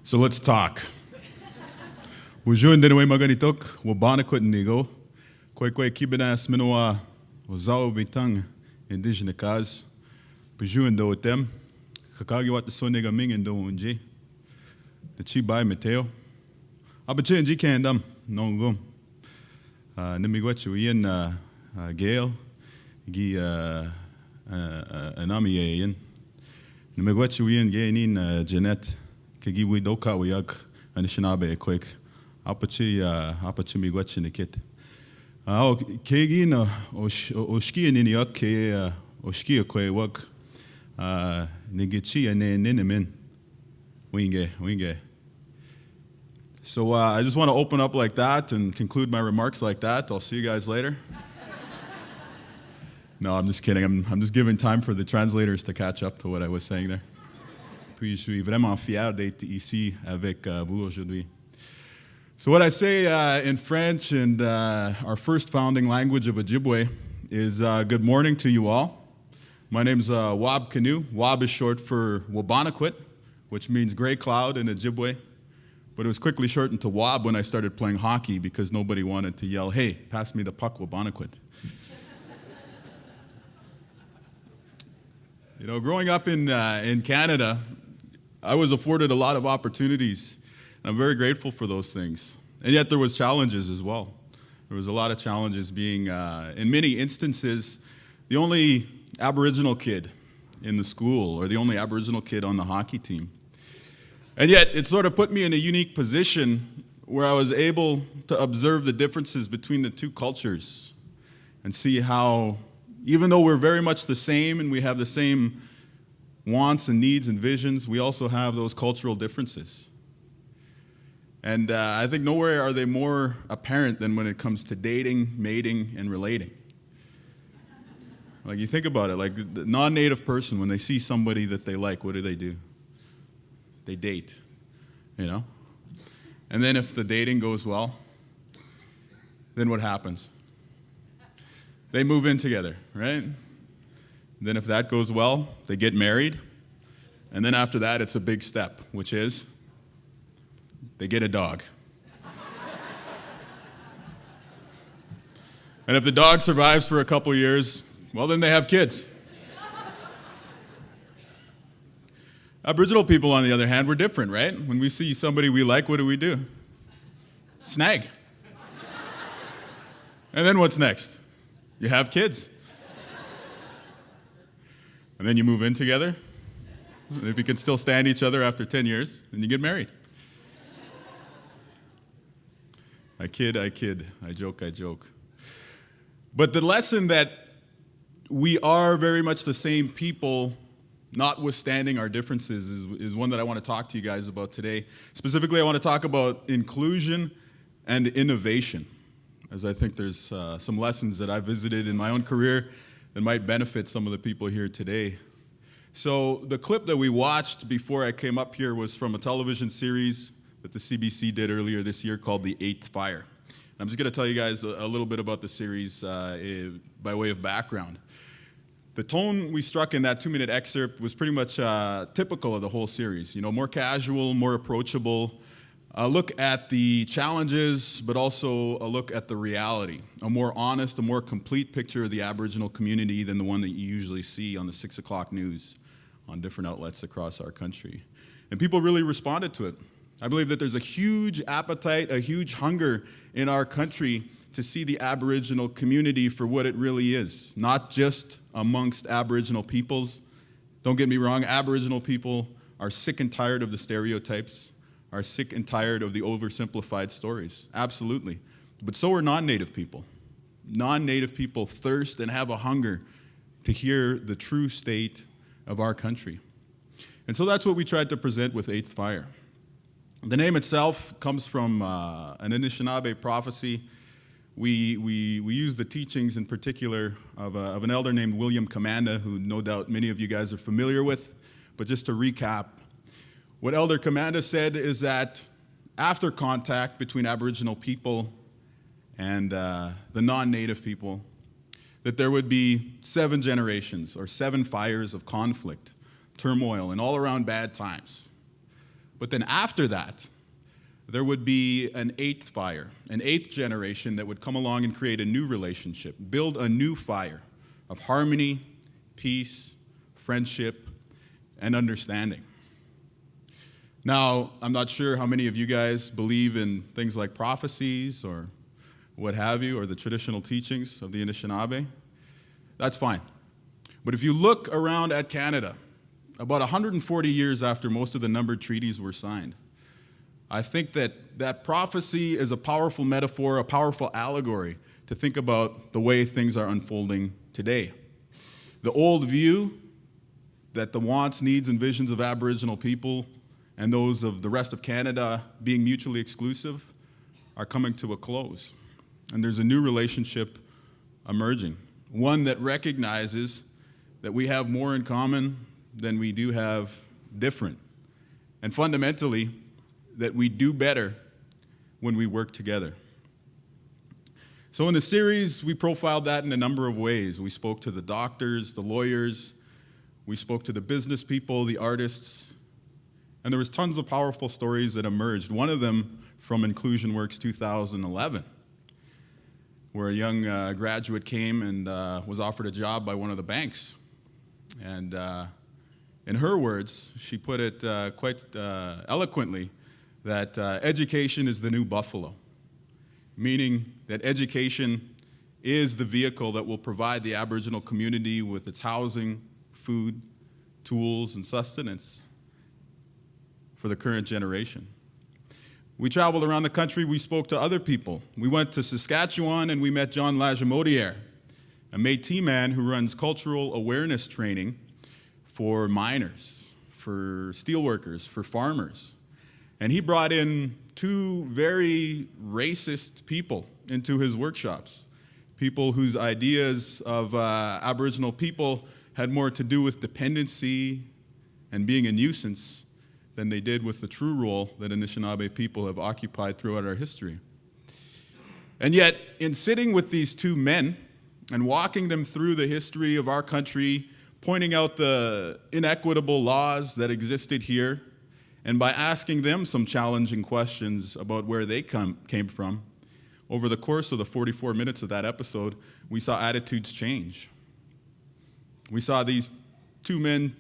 So let's talk. Wujun de maganitok, wabanakwit nigo, kwe kibenas minoa, wazao bitang, indigenous cause, Pujun do tem, kakagi wat the soniga ming and do unji, the chibai meteo. Abache and jikandam, no go. Nimigwachu yen Gale, gi anami yen. Nimigwachu yen gainin Jeanette. Kegi we doka wiyak anishinabe quick. Apachi migwachi nikit. Kegi na oshki niniak ke oshki kwe wak nigichi ane ninemin. Winge. So I just want to open up like that and conclude my remarks like that. I'll see you guys later. No, I'm just kidding. I'm just giving time for the translators to catch up to what I was saying there. Puis je suis vraiment fier d'être ici avec vous aujourd'hui. So what I say in French and our first founding language of Ojibwe is good morning to you all. My name's Wab Kinew. Wab is short for Wabanakwit, which means gray cloud in Ojibwe. But it was quickly shortened to Wab when I started playing hockey because nobody wanted to yell, "Hey, pass me the puck, Wabanakwit." You know, growing up in Canada, I was afforded a lot of opportunities, and I'm very grateful for those things. And yet there was challenges as well. There was a lot of challenges being, in many instances, the only Aboriginal kid in the school or the only Aboriginal kid on the hockey team. And yet it sort of put me in a unique position where I was able to observe the differences between the two cultures and see how, even though we're very much the same and we have the same wants and needs and visions, we also have those cultural differences. And I think nowhere are they more apparent than when it comes to dating, mating, and relating. Like, you think about it, like the non-native person, when they see somebody that they like, what do? They date, you know? And then if the dating goes well, then what happens? They move in together, right? Then if that goes well, they get married. And then after that, it's a big step, which is they get a dog. And if the dog survives for a couple years, well, then they have kids. Aboriginal people, on the other hand, we're different, right? When we see somebody we like, what do? Snag. And then what's next? You have kids. And then you move in together. And if you can still stand each other after 10 years, then you get married. I kid, I joke. But the lesson that we are very much the same people, notwithstanding our differences, is one that I want to talk to you guys about today. Specifically, I want to talk about inclusion and innovation, as I think there's some lessons that I visited in my own career that might benefit some of the people here today. So the clip that we watched before I came up here was from a television series that the CBC did earlier this year called The Eighth Fire. And I'm just going to tell you guys a little bit about the series by way of background. The tone we struck in that 2-minute excerpt was pretty much typical of the whole series. You know, more casual, more approachable, a look at the challenges, but also a look at the reality. A more honest, a more complete picture of the Aboriginal community than the one that you usually see on the 6 o'clock news on different outlets across our country. And people really responded to it. I believe that there's a huge appetite, a huge hunger in our country to see the Aboriginal community for what it really is, not just amongst Aboriginal peoples. Don't get me wrong, Aboriginal people are sick and tired of the stereotypes, are sick and tired of the oversimplified stories, absolutely. But so are non-Native people. Non-Native people thirst and have a hunger to hear the true state of our country. And so that's what we tried to present with Eighth Fire. The name itself comes from an Anishinaabe prophecy. We use the teachings in particular of an elder named William Commanda, who no doubt many of you guys are familiar with. But just to recap, what Elder Commanda said is that after contact between Aboriginal people and the non-Native people, that there would be 7 generations or 7 fires of conflict, turmoil, and all around bad times. But then after that, there would be an eighth fire, an eighth generation that would come along and create a new relationship, build a new fire of harmony, peace, friendship, and understanding. Now, I'm not sure how many of you guys believe in things like prophecies or what have you, or the traditional teachings of the Anishinaabe. That's fine. But if you look around at Canada, about 140 years after most of the numbered treaties were signed, I think that prophecy is a powerful metaphor, a powerful allegory to think about the way things are unfolding today. The old view that the wants, needs, and visions of Aboriginal people and those of the rest of Canada being mutually exclusive are coming to a close. And there's a new relationship emerging, one that recognizes that we have more in common than we do have different. And fundamentally, that we do better when we work together. So in the series, we profiled that in a number of ways. We spoke to the doctors, the lawyers, we spoke to the business people, the artists, and there was tons of powerful stories that emerged. One of them from Inclusion Works 2011, where a young graduate came and was offered a job by one of the banks. And in her words, she put it quite eloquently, that education is the new buffalo, meaning that education is the vehicle that will provide the Aboriginal community with its housing, food, tools, and sustenance for the current generation. We traveled around the country, we spoke to other people. We went to Saskatchewan and we met John Lajamodiere, a Métis man who runs cultural awareness training for miners, for steelworkers, for farmers. And he brought in two very racist people into his workshops, people whose ideas of Aboriginal people had more to do with dependency and being a nuisance than they did with the true role that Anishinaabe people have occupied throughout our history. And yet, in sitting with these two men and walking them through the history of our country, pointing out the inequitable laws that existed here, and by asking them some challenging questions about where they came from, over the course of the 44 minutes of that episode, we saw attitudes change. We saw these two men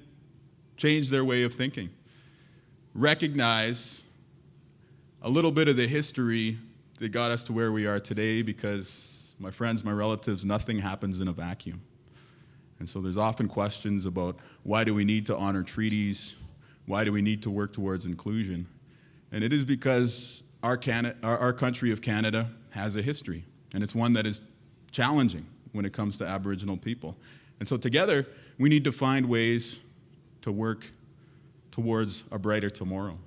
change their way of thinking, recognize a little bit of the history that got us to where we are today, because, my friends, my relatives, nothing happens in a vacuum. And so there's often questions about why do we need to honor treaties? Why do we need to work towards inclusion? And it is because our country of Canada has a history, and it's one that is challenging when it comes to Aboriginal people. And so together, we need to find ways to work towards a brighter tomorrow.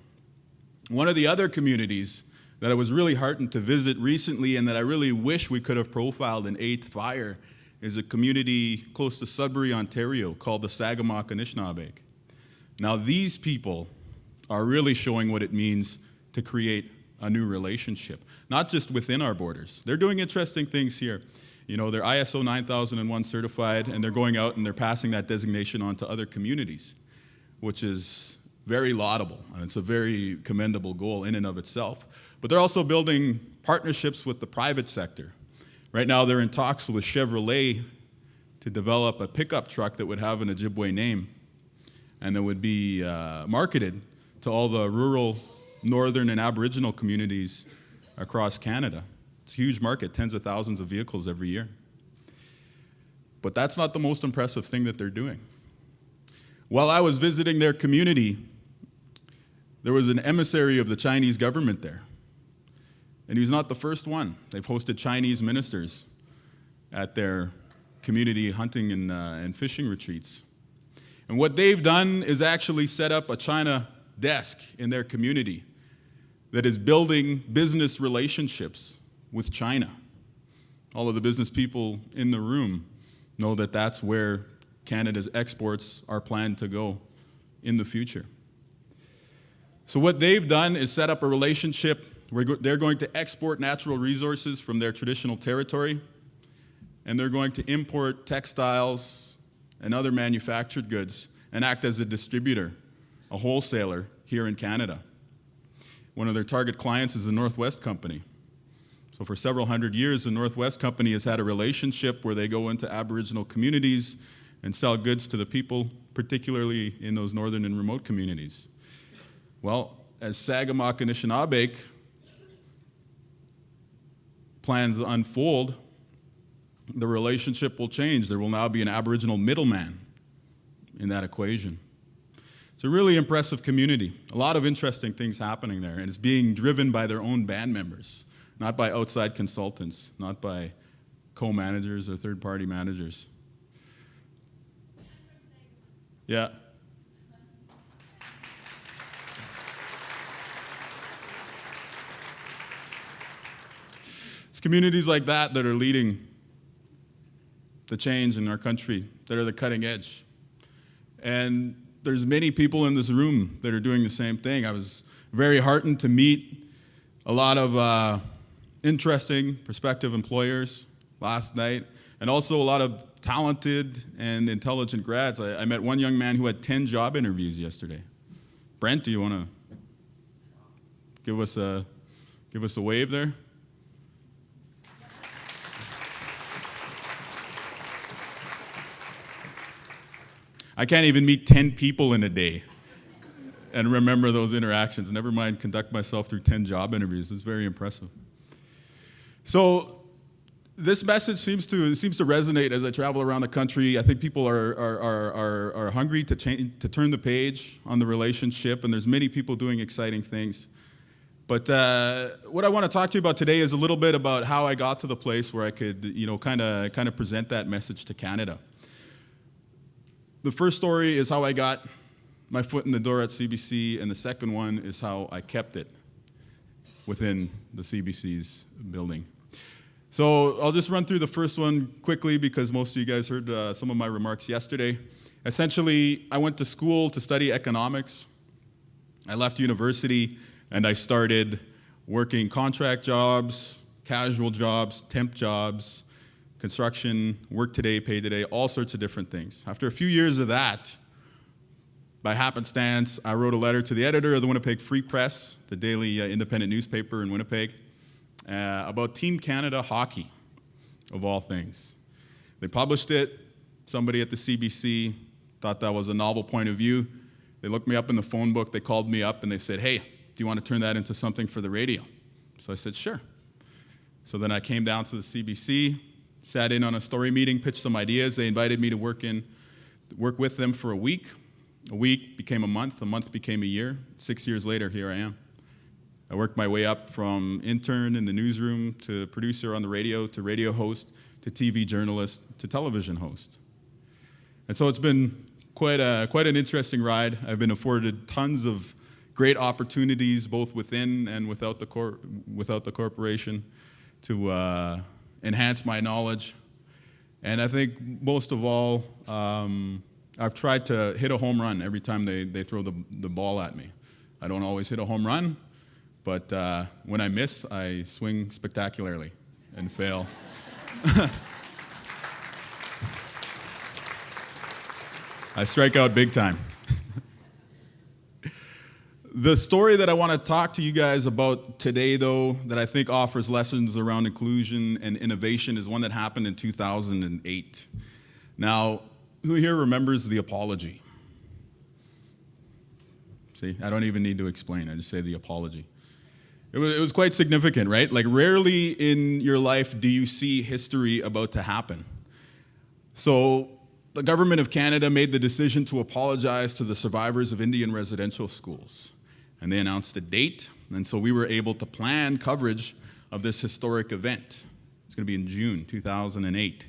One of the other communities that I was really heartened to visit recently and that I really wish we could have profiled in Eighth Fire is a community close to Sudbury, Ontario, called the Sagamok Anishinaabe. Now, these people are really showing what it means to create a new relationship, not just within our borders. They're doing interesting things here. You know, they're ISO 9001 certified, and they're going out and they're passing that designation on to other communities, which is very laudable, and it's a very commendable goal in and of itself. But they're also building partnerships with the private sector. Right now, they're in talks with Chevrolet to develop a pickup truck that would have an Ojibwe name, and that would be marketed to all the rural, northern, and Aboriginal communities across Canada. It's a huge market, tens of thousands of vehicles every year. But that's not the most impressive thing that they're doing. While I was visiting their community, there was an emissary of the Chinese government there. And he was not the first one. They've hosted Chinese ministers at their community hunting and fishing retreats. And what they've done is actually set up a China desk in their community that is building business relationships with China. All of the business people in the room know that that's where Canada's exports are planned to go in the future. So what they've done is set up a relationship where they're going to export natural resources from their traditional territory, and they're going to import textiles and other manufactured goods and act as a distributor, a wholesaler here in Canada. One of their target clients is the Northwest Company. So for several hundred years, the Northwest Company has had a relationship where they go into Aboriginal communities and sell goods to the people, particularly in those northern and remote communities. Well, as Sagamok and Anishinaabe plans unfold, the relationship will change. There will now be an Aboriginal middleman in that equation. It's a really impressive community. A lot of interesting things happening there, and it's being driven by their own band members, not by outside consultants, not by co-managers or third-party managers. Yeah. It's communities like that that are leading the change in our country, that are the cutting edge. And there's many people in this room that are doing the same thing. I was very heartened to meet a lot of interesting prospective employers last night, and also a lot of talented and intelligent grads. I met one young man who had 10 job interviews yesterday. Brent, do you want to give us a wave there? I can't even meet 10 people in a day and remember those interactions. Never mind conduct myself through 10 job interviews. It's very impressive. So this message seems to resonate as I travel around the country. I think people are hungry to turn the page on the relationship, and there's many people doing exciting things. But what I want to talk to you about today is a little bit about how I got to the place where I could, kind of present that message to Canada. The first story is how I got my foot in the door at CBC, and the second one is how I kept it within the CBC's building. So I'll just run through the first one quickly because most of you guys heard some of my remarks yesterday. Essentially, I went to school to study economics. I left university and I started working contract jobs, casual jobs, temp jobs, construction, work today, pay today, all sorts of different things. After a few years of that, by happenstance, I wrote a letter to the editor of the Winnipeg Free Press, the daily independent newspaper in Winnipeg, about Team Canada hockey, of all things. They published it. Somebody at the CBC thought that was a novel point of view. They looked me up in the phone book. They called me up and they said, "Hey, do you want to turn that into something for the radio?" So I said, "Sure." So then I came down to the CBC, sat in on a story meeting, pitched some ideas. They invited me to work with them for a week. A week became a month became a year. 6 years later, here I am. I worked my way up from intern in the newsroom to producer on the radio to radio host to TV journalist to television host. And so it's been quite an interesting ride. I've been afforded tons of great opportunities, both within and without the corporation, to enhance my knowledge. And I think most of all, I've tried to hit a home run every time they throw the ball at me. I don't always hit a home run, but when I miss, I swing spectacularly and fail. I strike out big time. The story that I want to talk to you guys about today, though, that I think offers lessons around inclusion and innovation is one that happened in 2008. Now, who here remembers the apology? See, I don't even need to explain. I just say the apology. It was quite significant, right? Like, rarely in your life do you see history about to happen. So the government of Canada made the decision to apologize to the survivors of Indian residential schools. And they announced a date, and so we were able to plan coverage of this historic event. It's going to be in June 2008.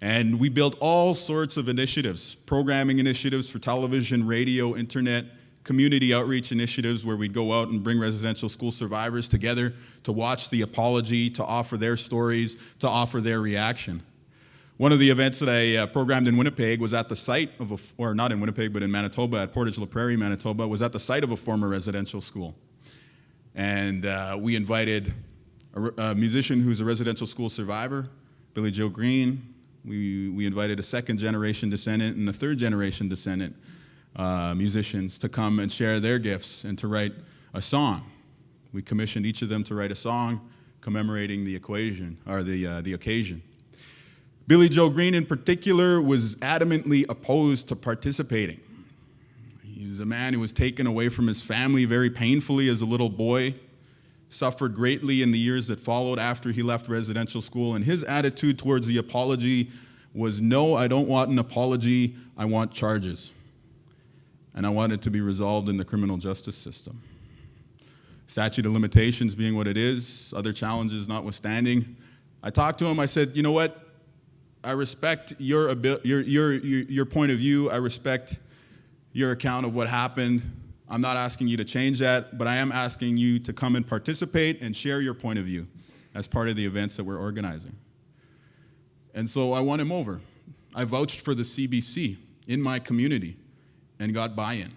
And we built all sorts of initiatives, programming initiatives for television, radio, internet, community outreach initiatives where we'd go out and bring residential school survivors together to watch the apology, to offer their stories, to offer their reaction. One of the events that I programmed in Winnipeg was at the site of or not in Winnipeg, but in Manitoba, at Portage La Prairie, Manitoba, was at the site of a former residential school. And we invited a musician who's a residential school survivor, Billy Joe Green. We invited a second-generation descendant and a third-generation descendant musicians to come and share their gifts and to write a song We commissioned each of them to write a song commemorating the occasion. Billy Joe Green in particular was adamantly opposed to participating. He was a man who was taken away from his family very painfully as a little boy, suffered greatly in the years that followed after he left residential school, and his attitude towards the apology was, no, I don't want an apology, I want charges. And I want it to be resolved in the criminal justice system. Statute of limitations being what it is, other challenges notwithstanding, I talked to him, I said, you know what, I respect your point of view, I respect your account of what happened. I'm not asking you to change that, but I am asking you to come and participate and share your point of view as part of the events that we're organizing. And so I won him over. I vouched for the CBC in my community and got buy-in.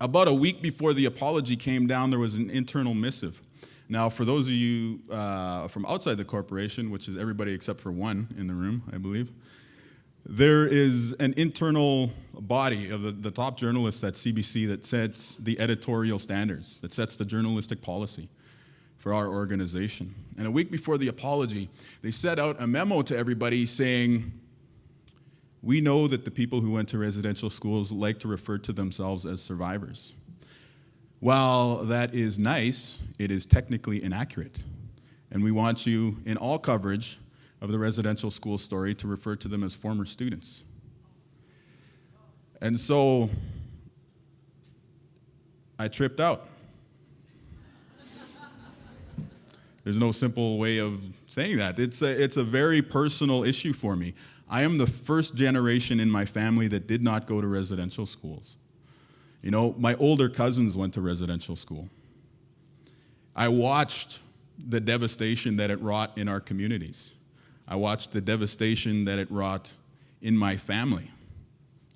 About a week before the apology came down, there was an internal missive. Now, for those of you from outside the corporation, which is everybody except for one in the room, I believe, there is an internal body of the top journalists at CBC that sets the editorial standards, that sets the journalistic policy for our organization. And a week before the apology, they set out a memo to everybody saying, we know that the people who went to residential schools like to refer to themselves as survivors. While that is nice, it is technically inaccurate. And we want you, in all coverage of the residential school story, to refer to them as former students. And so I tripped out. There's no simple way of saying that. It's a very personal issue for me. I am the first generation in my family that did not go to residential schools. You know, my older cousins went to residential school. I watched the devastation that it wrought in our communities. I watched the devastation that it wrought in my family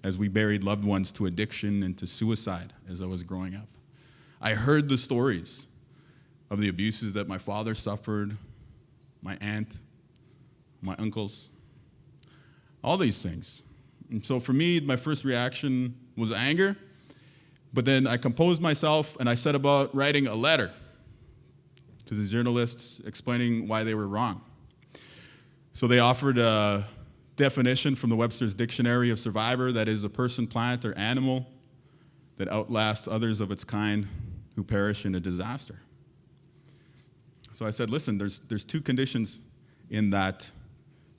as we buried loved ones to addiction and to suicide as I was growing up. I heard the stories of the abuses that my father suffered, my aunt, my uncles, all these things. And so for me, my first reaction was anger, but then I composed myself and I set about writing a letter to the journalists explaining why they were wrong. So they offered a definition from the Webster's Dictionary of survivor, that is a person, plant, or animal that outlasts others of its kind who perish in a disaster. So I said, listen, there's two conditions in that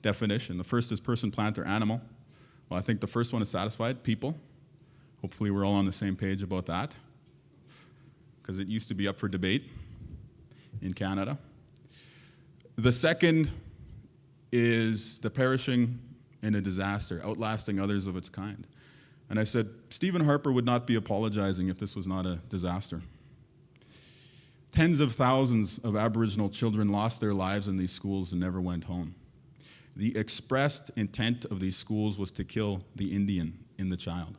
definition. The first is person, plant, or animal. Well, I think the first one is satisfied, people. Hopefully we're all on the same page about that, because it used to be up for debate in Canada. The second is the perishing in a disaster, outlasting others of its kind. And I said, Stephen Harper would not be apologizing if this was not a disaster. Tens of thousands of Aboriginal children lost their lives in these schools and never went home. The expressed intent of these schools was to kill the Indian in the child.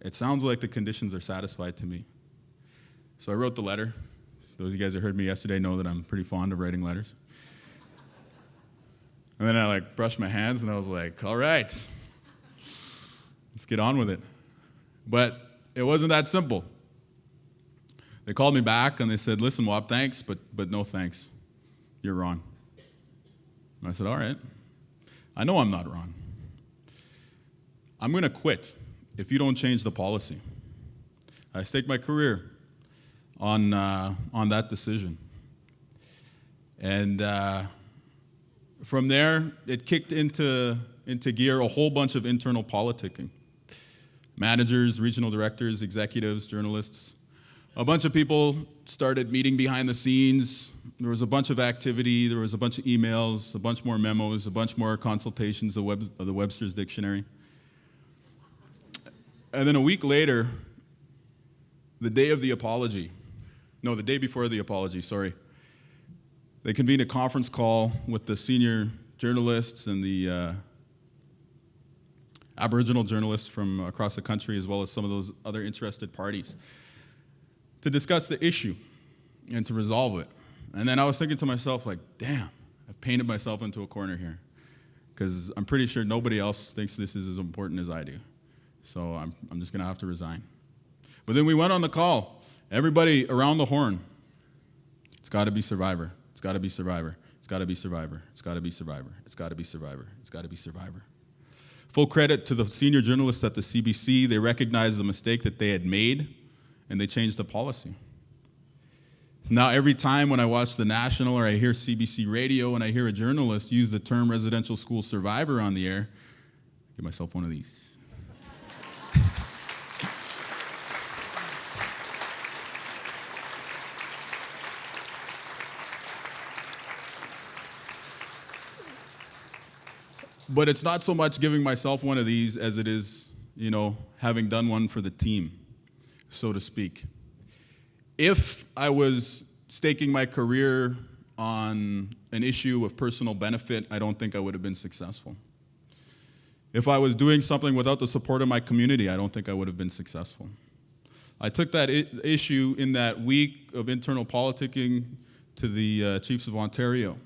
It sounds like the conditions are satisfied to me. So I wrote the letter. Those of you guys that heard me yesterday know that I'm pretty fond of writing letters. And then I brushed my hands and I was like, all right, let's get on with it. But it wasn't that simple. They called me back and they said, listen, Wab, thanks, but no thanks. You're wrong. And I said, all right. I know I'm not wrong. I'm going to quit if you don't change the policy. I staked my career on that decision. And from there, it kicked into gear a whole bunch of internal politicking. Managers, regional directors, executives, journalists. A bunch of people started meeting behind the scenes. There was a bunch of activity. There was a bunch of emails, a bunch more memos, a bunch more consultations of the Webster's Dictionary. And then a week later, the day before the apology, they convened a conference call with the senior journalists and the Aboriginal journalists from across the country, as well as some of those other interested parties, to discuss the issue and to resolve it. And then I was thinking to myself, damn, I've painted myself into a corner here, because I'm pretty sure nobody else thinks this is as important as I do. So I'm just going to have to resign. But then we went on the call, Everybody around the horn. It's got to be Survivor. It's got to be Survivor. It's got to be Survivor. It's got to be Survivor. It's got to be Survivor. It's got to be Survivor. Full credit to the senior journalists at the CBC. They recognized the mistake that they had made, and they changed the policy. Now, every time when I watch the National or I hear CBC radio and I hear a journalist use the term residential school survivor on the air, I give myself one of these. But it's not so much giving myself one of these as it is, having done one for the team, so to speak. If I was staking my career on an issue of personal benefit, I don't think I would have been successful. If I was doing something without the support of my community, I don't think I would have been successful. I took that issue in that week of internal politicking to the Chiefs of Ontario,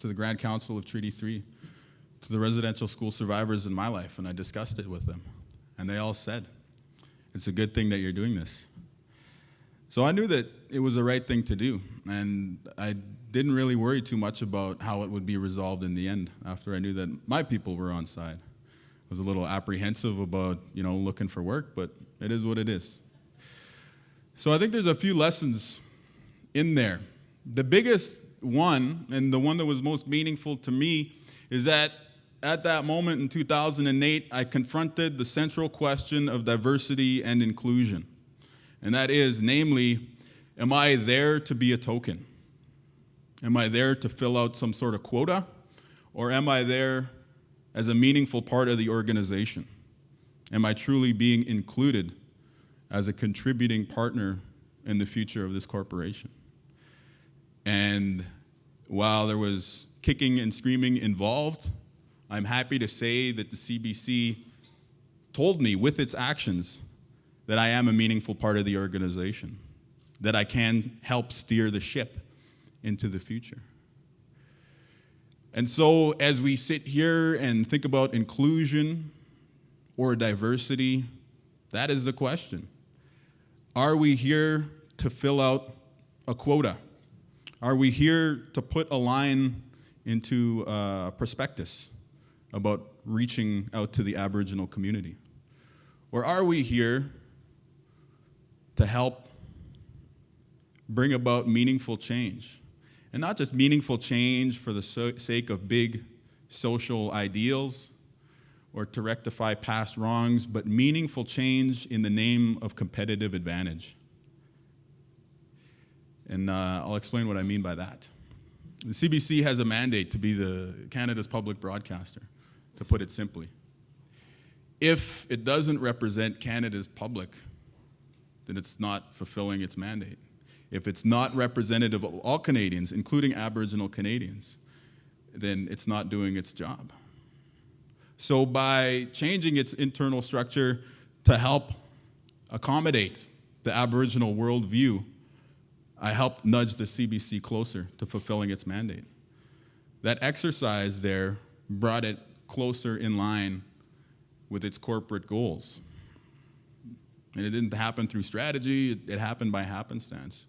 to the Grand Council of Treaty 3, to the residential school survivors in my life, and I discussed it with them. And they all said, it's a good thing that you're doing this. So I knew that it was the right thing to do, and I didn't really worry too much about how it would be resolved in the end after I knew that my people were on side. I was a little apprehensive about, looking for work, but it is what it is. So I think there's a few lessons in there. The biggest one, and the one that was most meaningful to me, is that at that moment in 2008, I confronted the central question of diversity and inclusion. And that is, namely, am I there to be a token? Am I there to fill out some sort of quota? Or am I there as a meaningful part of the organization? Am I truly being included as a contributing partner in the future of this corporation? And while there was kicking and screaming involved, I'm happy to say that the CBC told me with its actions that I am a meaningful part of the organization, that I can help steer the ship into the future. And so as we sit here and think about inclusion or diversity, that is the question. Are we here to fill out a quota? Are we here to put a line into a prospectus about reaching out to the Aboriginal community? Or are we here to help bring about meaningful change? And not just meaningful change for the sake of big social ideals or to rectify past wrongs, but meaningful change in the name of competitive advantage. And I'll explain what I mean by that. The CBC has a mandate to be Canada's public broadcaster, to put it simply. If it doesn't represent Canada's public, then it's not fulfilling its mandate. If it's not representative of all Canadians, including Aboriginal Canadians, then it's not doing its job. So by changing its internal structure to help accommodate the Aboriginal worldview, I helped nudge the CBC closer to fulfilling its mandate. That exercise there brought it closer in line with its corporate goals. And it didn't happen through strategy, it happened by happenstance.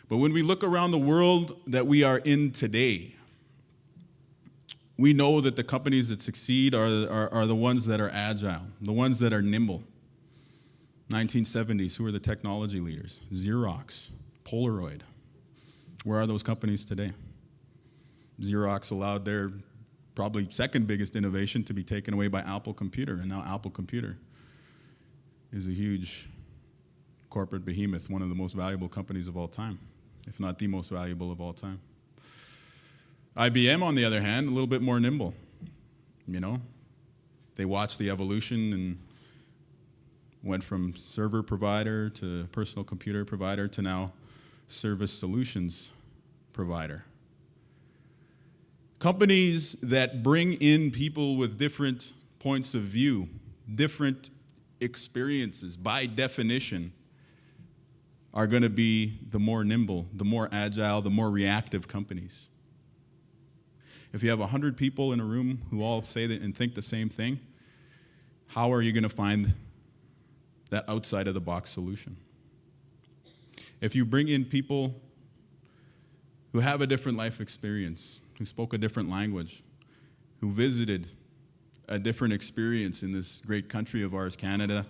But when we look around the world that we are in today, we know that the companies that succeed are the ones that are agile, the ones that are nimble. 1970s, who are the technology leaders? Xerox, Polaroid. Where are those companies today? Xerox allowed their probably second biggest innovation to be taken away by Apple Computer, and now Apple Computer is a huge corporate behemoth, one of the most valuable companies of all time, if not the most valuable of all time. IBM, on the other hand, a little bit more nimble. They watched the evolution and went from server provider to personal computer provider to now service solutions provider. Companies that bring in people with different points of view, different experiences, by definition, are going to be the more nimble, the more agile, the more reactive companies. If you have 100 people in a room who all say that and think the same thing, how are you going to find that outside of the box solution? if you bring in people who have a different life experience, who spoke a different language, who visited a different experience in this great country of ours, Canada,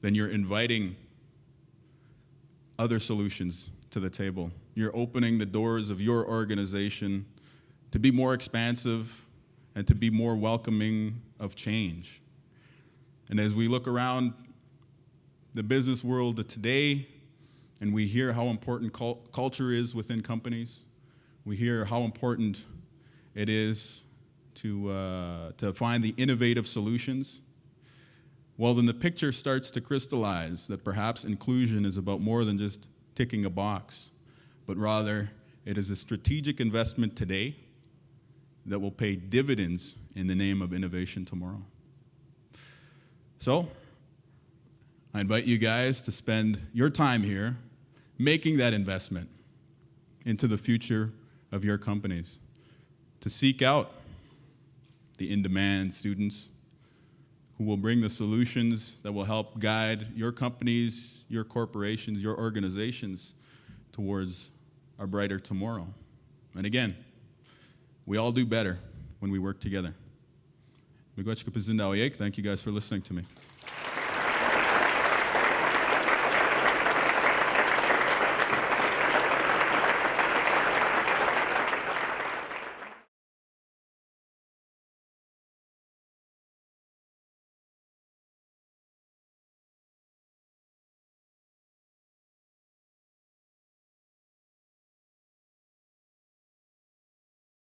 then you're inviting other solutions to the table. You're opening the doors of your organization to be more expansive and to be more welcoming of change. And as we look around the business world of today, and we hear how important culture is within companies, we hear how important it is to find the innovative solutions, well, then the picture starts to crystallize that perhaps inclusion is about more than just ticking a box, but rather it is a strategic investment today that will pay dividends in the name of innovation tomorrow. So, I invite you guys to spend your time here making that investment into the future of your companies, to seek out the in-demand students who will bring the solutions that will help guide your companies, your corporations, your organizations towards a brighter tomorrow. And again, we all do better when we work together. Thank you guys for listening to me.